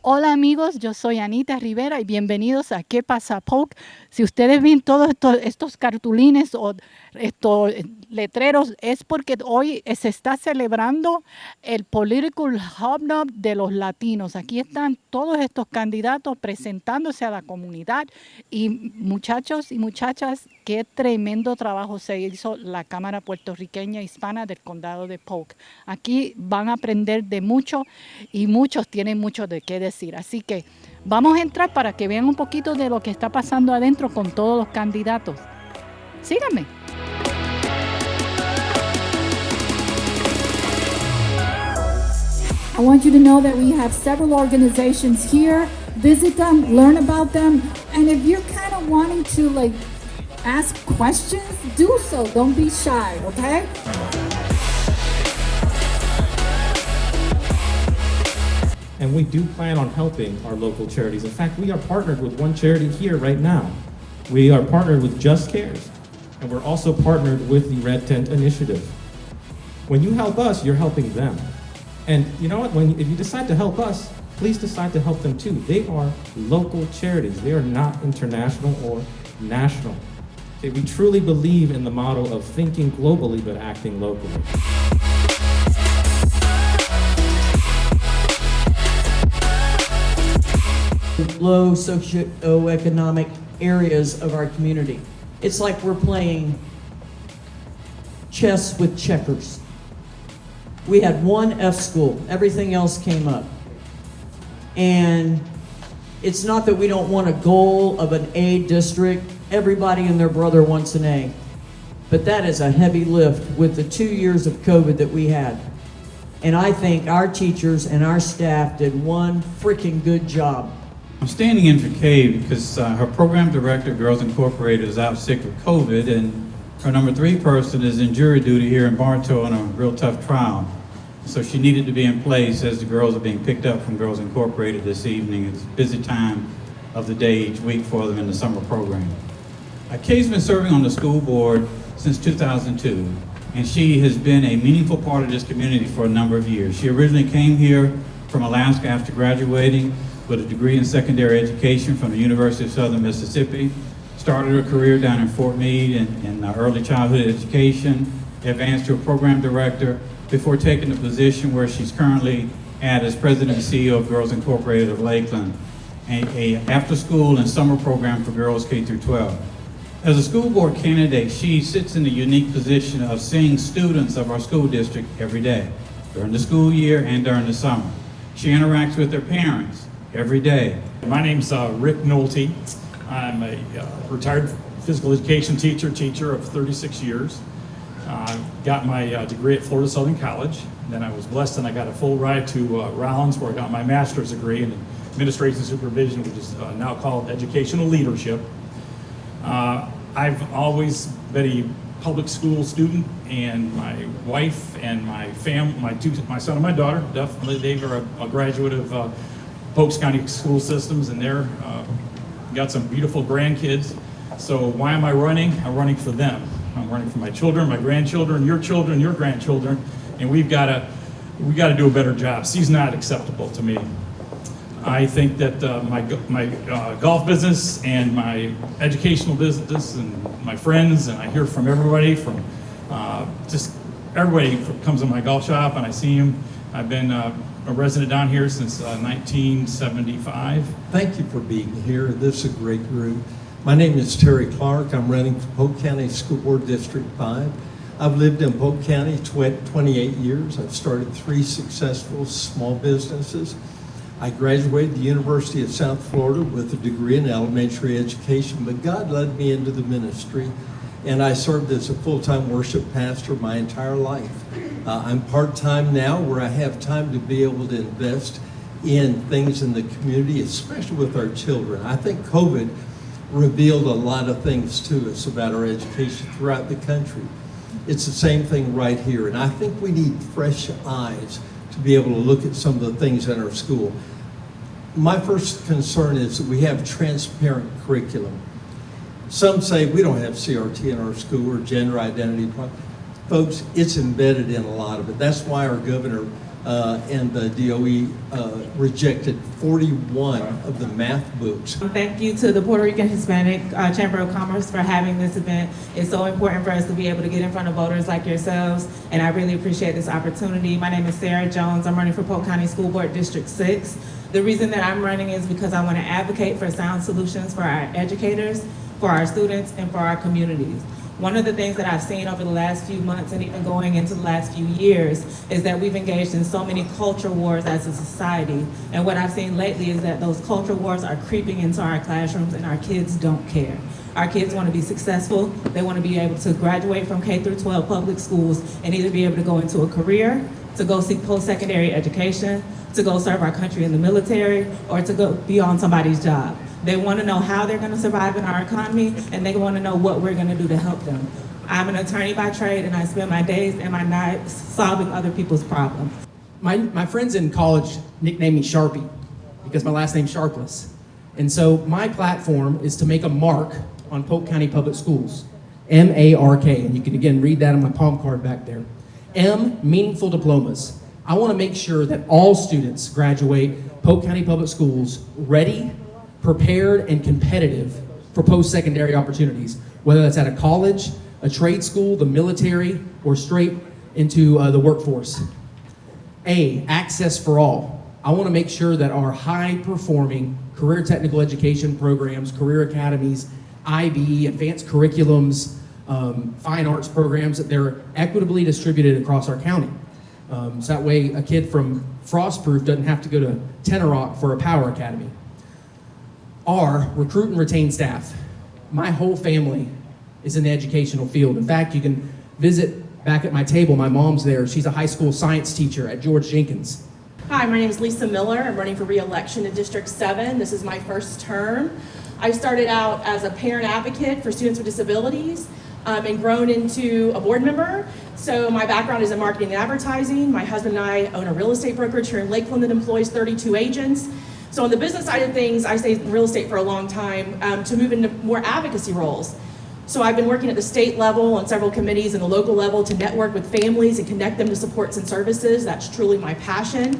Hola amigos, yo soy Anita Rivera y bienvenidos a ¿Qué pasa Polk? Si ustedes ven todos estos cartulines o estos letreros es porque hoy se está celebrando el Político HobNob de los latinos. Aquí están todos estos candidatos presentándose a la comunidad y muchachos y muchachas, qué tremendo trabajo se hizo la Cámara puertorriqueña hispana del condado de Polk. Aquí van a aprender de mucho y muchos tienen mucho de qué decir. Así que vamos a entrar para que vean un poquito de lo que está pasando adentro con todos los candidatos. Síganme. I want you to know that we have several organizations here. Visit them, learn about them, and if you're kind of wanting to ask questions, do so. Don't be shy, okay? And we do plan on helping our local charities. In fact, we are partnered with one charity here right now. We are partnered with Just Cares, and we're also partnered with the Red Tent Initiative. When you help us, you're helping them. And you know what? If you decide to help us, please decide to help them too. They are local charities. They are not international or national. Okay, we truly believe in the motto of thinking globally but acting locally. Low socioeconomic areas of our community. It's like we're playing chess with checkers. We had one F school, everything else came up. And it's not that we don't want a goal of an A district. Everybody and their brother wants an A. But that is a heavy lift with the 2 years of COVID that we had. And I think our teachers and our staff did one freaking good job. I'm standing in for Kay because her program director, Girls Incorporated, is out sick with COVID, and her number 3 person is in jury duty here in Bartow on a real tough trial. So she needed to be in place as the girls are being picked up from Girls Incorporated this evening. It's a busy time of the day each week for them in the summer program. Kay's been serving on the school board since 2002, and she has been a meaningful part of this community for a number of years. She originally came here from Alaska after graduating with a degree in secondary education from the University of Southern Mississippi, started her career down in Fort Meade in early childhood education, advanced to a program director before taking the position where she's currently at as president and CEO of Girls Incorporated of Lakeland, a after school and summer program for girls K through 12. As a school board candidate, she sits in the unique position of seeing students of our school district every day, during the school year and during the summer. She interacts with their parents every day. My name's Rick Nolte. I'm a retired physical education teacher of 36 years. Got my degree at Florida Southern College. Then I was blessed and I got a full ride to Rollins, where I got my master's degree in administration supervision, which is now called educational leadership. I've always been a public school student, and my wife and my my son and my daughter, definitely they are a graduate of Polk County school systems, and they're got some beautiful grandkids. So why am I running? I'm running for them. I'm running for my children, my grandchildren, your grandchildren, and we got to do a better job. C's not acceptable to me. I think that my golf business and my educational business and my friends, and I hear from everybody, from just everybody comes in my golf shop and I see them. I've been a resident down here since 1975. Thank you for being here. This is a great group. My name is Terry Clark. I'm running for Polk County School Board District 5. I've lived in Polk County 28 years. I've started 3 successful small businesses. I graduated the University of South Florida with a degree in elementary education, but God led me into the ministry, and I served as a full-time worship pastor my entire life. I'm part-time now, where I have time to be able to invest in things in the community, especially with our children. I think COVID revealed a lot of things to us about our education throughout the country. It's the same thing right here, and I think we need fresh eyes to be able to look at some of the things in our school. My first concern is that we have transparent curriculum. Some say we don't have CRT in our school or gender identity. Folks, it's embedded in a lot of it. That's why our governor and the DOE rejected 41 of the math books. Thank you to the Puerto Rican Hispanic Chamber of Commerce for having this event. It's so important for us to be able to get in front of voters like yourselves, and I really appreciate this opportunity. My name is Sarah Jones. I'm running for Polk County School Board District 6. The reason that I'm running is because I want to advocate for sound solutions for our educators, for our students, and for our communities. One of the things that I've seen over the last few months and even going into the last few years is that we've engaged in so many culture wars as a society. And what I've seen lately is that those culture wars are creeping into our classrooms and our kids don't care. Our kids want to be successful. They want to be able to graduate from K through 12 public schools and either be able to go into a career, to go seek post-secondary education, to go serve our country in the military, or to go be on somebody's job. They want to know how they're going to survive in our economy, and they want to know what we're going to do to help them. I'm an attorney by trade, and I spend my days and my nights solving other people's problems. My friends in college nicknamed me Sharpie because my last name's Sharpless. And so my platform is to make a mark on Polk County Public Schools, M-A-R-K, and you can again read that on my palm card back there. M, meaningful diplomas. I want to make sure that all students graduate Polk County Public Schools ready, prepared, and competitive for post-secondary opportunities, whether that's at a college, a trade school, the military, or straight into the workforce. A, access for all. I want to make sure that our high-performing career technical education programs, career academies, IB, advanced curriculums, fine arts programs, that they're equitably distributed across our county. So that way a kid from Frostproof doesn't have to go to Tenorock for a power academy. R, recruit and retain staff. My whole family is in the educational field. In fact, you can visit back at my table. My mom's there. She's a high school science teacher at George Jenkins. Hi, my name is Lisa Miller. I'm running for re-election in District 7. This is my first term. I started out as a parent advocate for students with disabilities and grown into a board member. So my background is in marketing and advertising. My husband and I own a real estate brokerage here in Lakeland that employs 32 agents. So on the business side of things, I stayed in real estate for a long time to move into more advocacy roles. So I've been working at the state level on several committees and the local level to network with families and connect them to supports and services. That's truly my passion.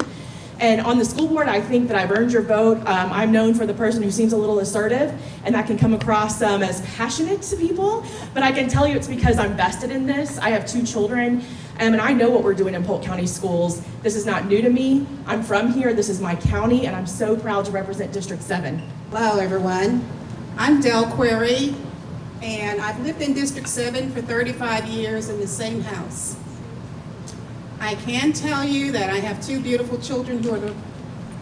And on the school board, I think that I've earned your vote. I'm known for the person who seems a little assertive, and that can come across as passionate to people, but I can tell you it's because I'm vested in this. I have 2 children, and I know what we're doing in Polk County schools. This is not new to me. I'm from here, this is my county, and I'm so proud to represent District 7. Hello everyone, I'm Del Query, and I've lived in District 7 for 35 years in the same house. I can tell you that I have 2 beautiful children who are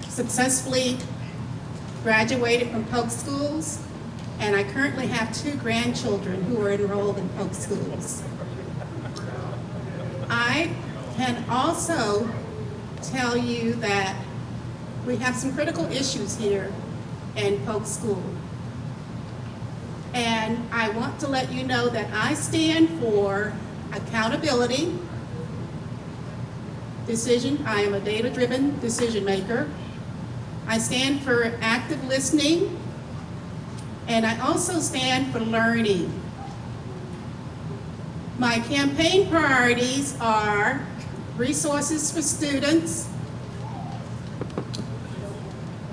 successfully graduated from Polk schools, and I currently have 2 grandchildren who are enrolled in Polk schools. I can also tell you that we have some critical issues here in Polk School. And I want to let you know that I stand for accountability, I am a data-driven decision maker. I stand for active listening, and I also stand for learning. My campaign priorities are resources for students,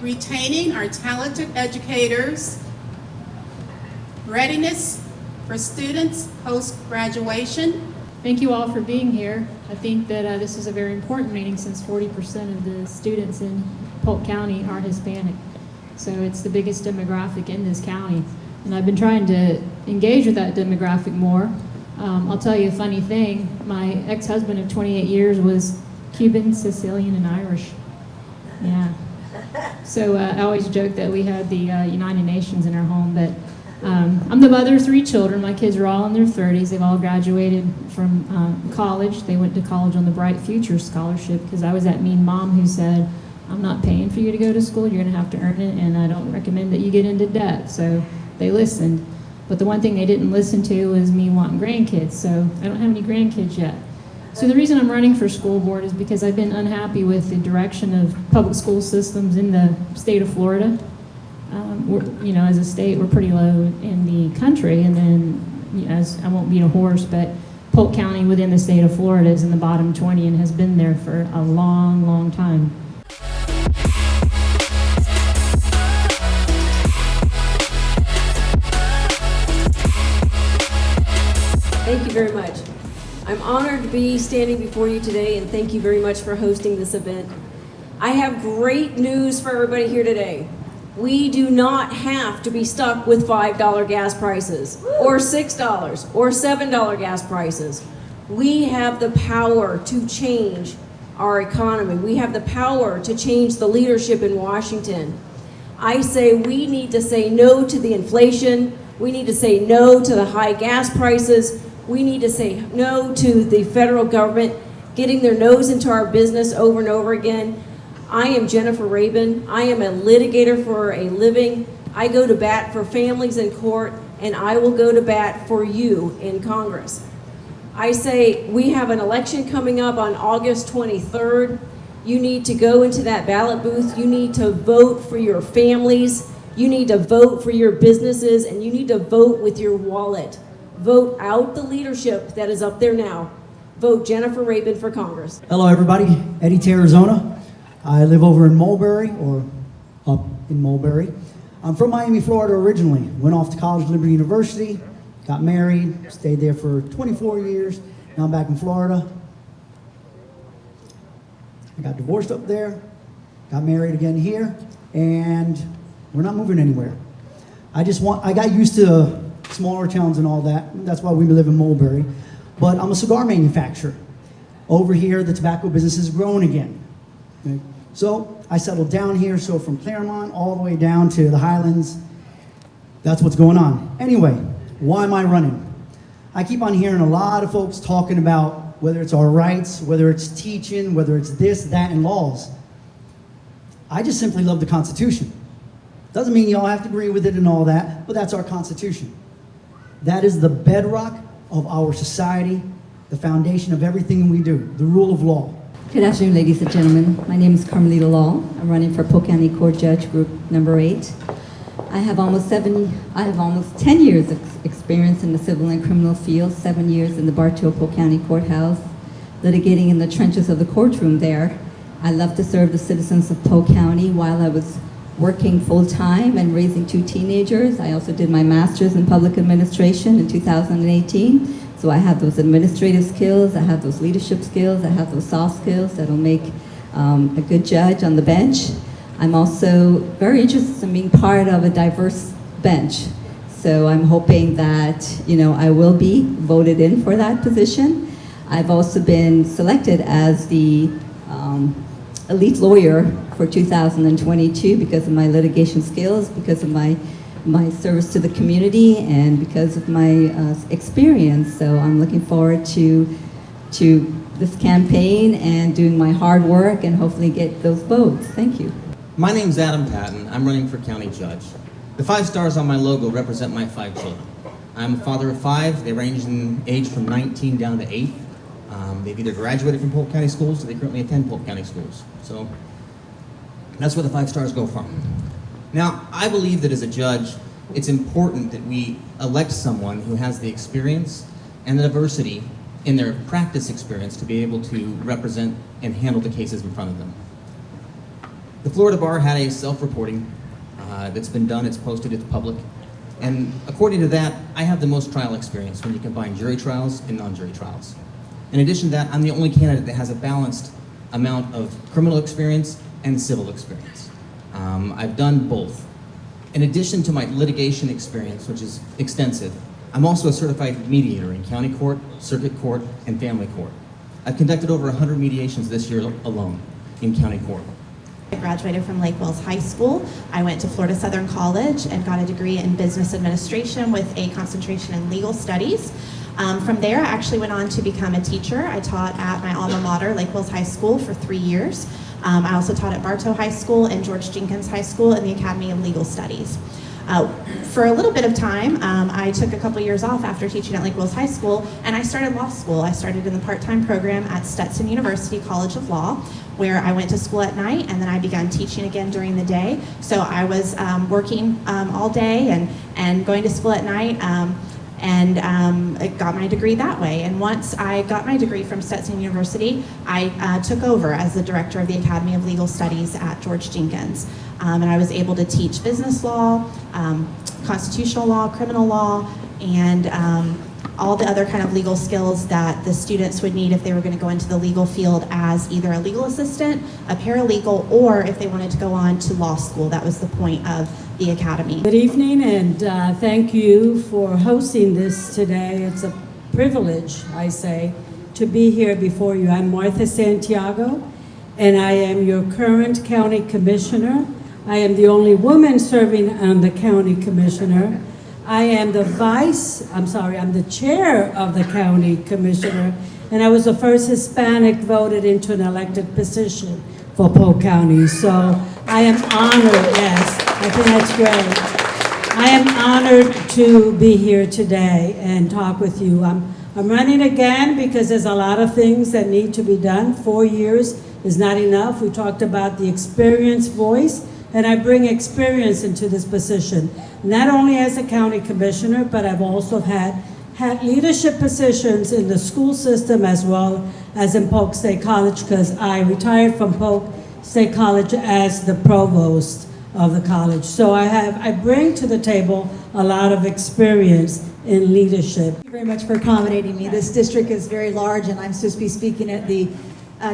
retaining our talented educators, readiness for students post-graduation. Thank you all for being here. I think that this is a very important meeting since 40% of the students in Polk County are Hispanic. So it's the biggest demographic in this county. And I've been trying to engage with that demographic more. I'll tell you a funny thing. My ex-husband of 28 years was Cuban, Sicilian, and Irish. Yeah. So I always joke that we had the United Nations in our home, but I'm the mother of 3 children. My kids are all in their 30s. They've all graduated from college. They went to college on the Bright Future Scholarship because I was that mean mom who said, I'm not paying for you to go to school. You're going to have to earn it, and I don't recommend that you get into debt. So they listened. But the one thing they didn't listen to was me wanting grandkids. So I don't have any grandkids yet. So the reason I'm running for school board is because I've been unhappy with the direction of public school systems in the state of Florida. As a state, we're pretty low in the country, and then, as I won't beat a horse, but Polk County within the state of Florida is in the bottom 20 and has been there for a long, long time. Thank you very much. I'm honored to be standing before you today, and thank you very much for hosting this event. I have great news for everybody here today. We do not have to be stuck with $5 gas prices, or $6, or $7 gas prices. We have the power to change our economy. We have the power to change the leadership in Washington. I say we need to say no to the inflation. We need to say no to the high gas prices. We need to say no to the federal government getting their nose into our business over and over again. I am Jennifer Rabin. I am a litigator for a living. I go to bat for families in court, and I will go to bat for you in Congress. I say we have an election coming up on August 23rd. You need to go into that ballot booth. You need to vote for your families. You need to vote for your businesses, and you need to vote with your wallet. Vote out the leadership that is up there now. Vote Jennifer Rabin for Congress. Hello everybody, Eddie T, Arizona. I live over in Mulberry, or up in Mulberry. I'm from Miami, Florida originally. Went off to college at Liberty University, got married, stayed there for 24 years. Now I'm back in Florida. I got divorced up there, got married again here, and we're not moving anywhere. I got used to smaller towns and all that. That's why we live in Mulberry. But I'm a cigar manufacturer. Over here, the tobacco business is growing again. Okay? So I settled down here, so from Claremont all the way down to the Highlands, that's what's going on. Anyway, why am I running? I keep on hearing a lot of folks talking about whether it's our rights, whether it's teaching, whether it's this, that, and laws. I just simply love the Constitution. Doesn't mean y'all have to agree with it and all that, but that's our Constitution. That is the bedrock of our society, the foundation of everything we do, the rule of law. Good afternoon, ladies and gentlemen. My name is Carmelita Law. I'm running for Polk County Court Judge Group number 8. I have almost 10 years of experience in the civil and criminal field, 7 years in the Bartow Polk County Courthouse, litigating in the trenches of the courtroom there. I love to serve the citizens of Polk County while I was working full-time and raising 2 teenagers. I also did my master's in public administration in 2018. So I have those administrative skills, I have those leadership skills, I have those soft skills that'll make a good judge on the bench. I'm also very interested in being part of a diverse bench. So I'm hoping that, I will be voted in for that position. I've also been selected as the elite lawyer for 2022 because of my litigation skills, because of my service to the community, and because of my experience. So I'm looking forward to this campaign and doing my hard work and hopefully get those votes. Thank you. My name's Adam Patton. I'm running for county judge. The 5 stars on my logo represent my 5 children. I'm a father of 5. They range in age from 19 down to 8. They've either graduated from Polk County schools or they currently attend Polk County schools. So that's where the 5 stars go from. Now, I believe that as a judge, it's important that we elect someone who has the experience and the diversity in their practice experience to be able to represent and handle the cases in front of them. The Florida Bar had a self-reporting that's been done, it's posted, it's public. And according to that, I have the most trial experience when you combine jury trials and non-jury trials. In addition to that, I'm the only candidate that has a balanced amount of criminal experience and civil experience. I've done both. In addition to my litigation experience, which is extensive, I'm also a certified mediator in county court, circuit court, and family court. I've conducted over 100 mediations this year alone in county court. I graduated from Lake Wells High School. I went to Florida Southern College and got a degree in business administration with a concentration in legal studies. From there, I actually went on to become a teacher. I taught at my alma mater, Lake Wells High School, for 3 years. I also taught at Bartow High School and George Jenkins High School in the Academy of Legal Studies. For a little bit of time, I took a couple years off after teaching at Lake Wells High School, and I started law school. I started in the part-time program at Stetson University College of Law, where I went to school at night, and then I began teaching again during the day. So I was working all day and going to school at night. and I got my degree that way. And once I got my degree from Stetson University, I took over as the director of the Academy of Legal Studies at George Jenkins. And I was able to teach business law, constitutional law, criminal law, and all the other kind of legal skills that the students would need if they were going to go into the legal field as either a legal assistant, a paralegal, or if they wanted to go on to law school. That was the point of the academy. Good evening, and thank you for hosting this today. It's a privilege, I say, to be here before you. I'm Martha Santiago, and I am your current county commissioner. I am the only woman serving on the county commissioner. I am the I'm the chair of the county commissioner, and I was the first Hispanic voted into an elected position for Polk County. So I am honored, yes, I think that's great. I am honored to be here today and talk with you. I'm running again because there's a lot of things that need to be done. 4 years is not enough. We talked about the experience voice, and I bring experience into this position, not only as a county commissioner, but I've also had leadership positions in the school system as well as in Polk State College, because I retired from Polk State College as the provost of the college. So I bring to the table a lot of experience in leadership. Thank you very much for accommodating me. This district is very large, and I'm supposed to be speaking at the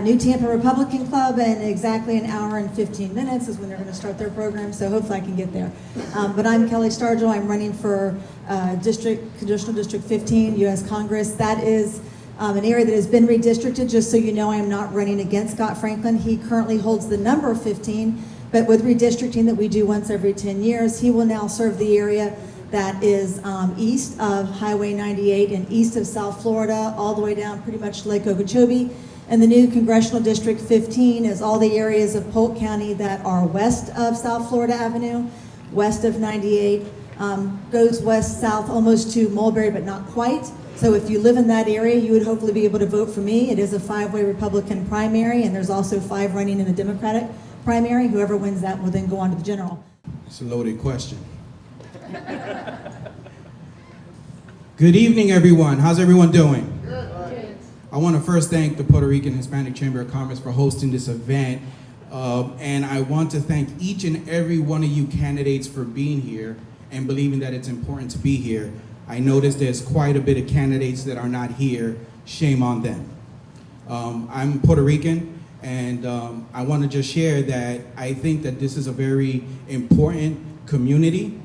New Tampa Republican Club, and exactly an hour and 15 minutes is when they're going to start their program, so hopefully I can get there. But I'm Kelly Stargell. I'm running for Congressional District 15, U.S. Congress. That is an area that has been redistricted. Just so you know, I am not running against Scott Franklin. He currently holds the number 15, but with redistricting that we do once every 10 years, he will now serve the area that is east of Highway 98 and east of South Florida, all the way down pretty much Lake Okeechobee. And the new Congressional District 15 is all the areas of Polk County that are west of South Florida Avenue, west of 98, goes west-south almost to Mulberry, but not quite. So if you live in that area, you would hopefully be able to vote for me. It is a 5-way Republican primary, and there's also 5 running in the Democratic primary. Whoever wins that will then go on to the general. It's a loaded question. Good evening, everyone. How's everyone doing? I want to first thank the Puerto Rican Hispanic Chamber of Commerce for hosting this event. And I want to thank each and every one of you candidates for being here and believing that it's important to be here. I noticed there's quite a bit of candidates that are not here. Shame on them. I'm Puerto Rican, and I want to just share that I think that this is a very important community.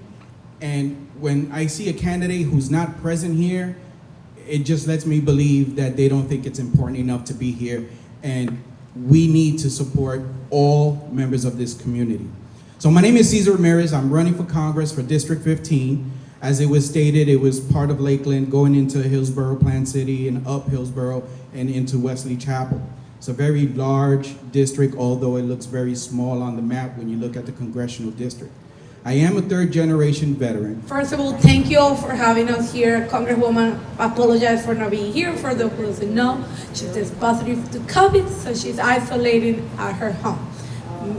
And when I see a candidate who's not present here, it just lets me believe that they don't think it's important enough to be here, and we need to support all members of this community. So my name is Cesar Ramirez. I'm running for Congress for District 15. As it was stated, it was part of Lakeland, going into Hillsborough, Plant City, and up Hillsborough, and into Wesley Chapel. It's a very large district, although it looks very small on the map when you look at the congressional district. I am a third-generation veteran. First of all, thank you all for having us here. Congresswoman, I apologize for not being here. For those who doesn't know, she tested positive to COVID, so she's isolated at her home.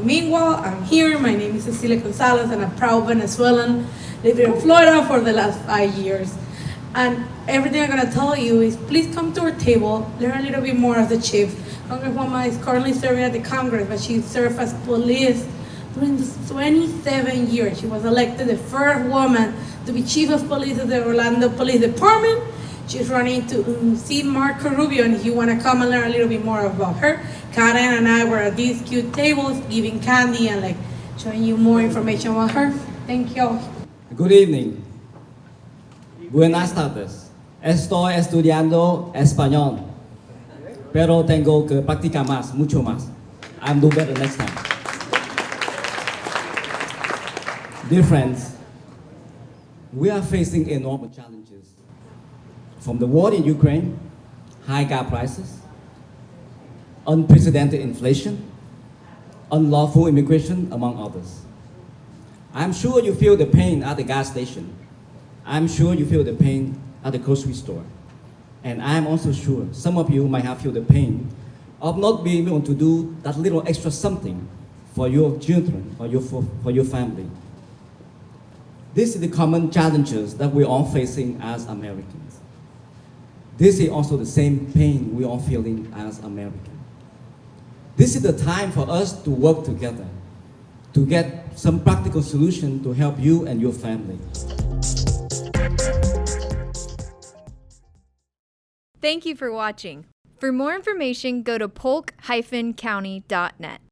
Meanwhile, I'm here. My name is Cecilia Gonzalez, and I'm a proud Venezuelan living in Florida for the last 5 years. And everything I'm gonna tell you is please come to our table, learn a little bit more of the chief. Congresswoman is currently serving at the Congress, but she served as police during 27 years. She was elected the first woman to be chief of police of the Orlando Police Department. She's running to see Marco Rubio, and if you want to come and learn a little bit more about her, Karen and I were at these cute tables giving candy and like showing you more information about her. Thank you. Good evening. Buenas tardes. Estoy estudiando español, pero tengo que practicar más, mucho más. I'm do better next time. Dear friends, we are facing enormous challenges. From the war in Ukraine, high gas prices, unprecedented inflation, unlawful immigration, among others. I'm sure you feel the pain at the gas station. I'm sure you feel the pain at the grocery store. And I'm also sure some of you might have felt the pain of not being able to do that little extra something for your children, for your family. This is the common challenges that we're all facing as Americans. This is also the same pain we're all feeling as Americans. This is the time for us to work together to get some practical solution to help you and your family. Thank you for watching. For more information, go to polk-county.net.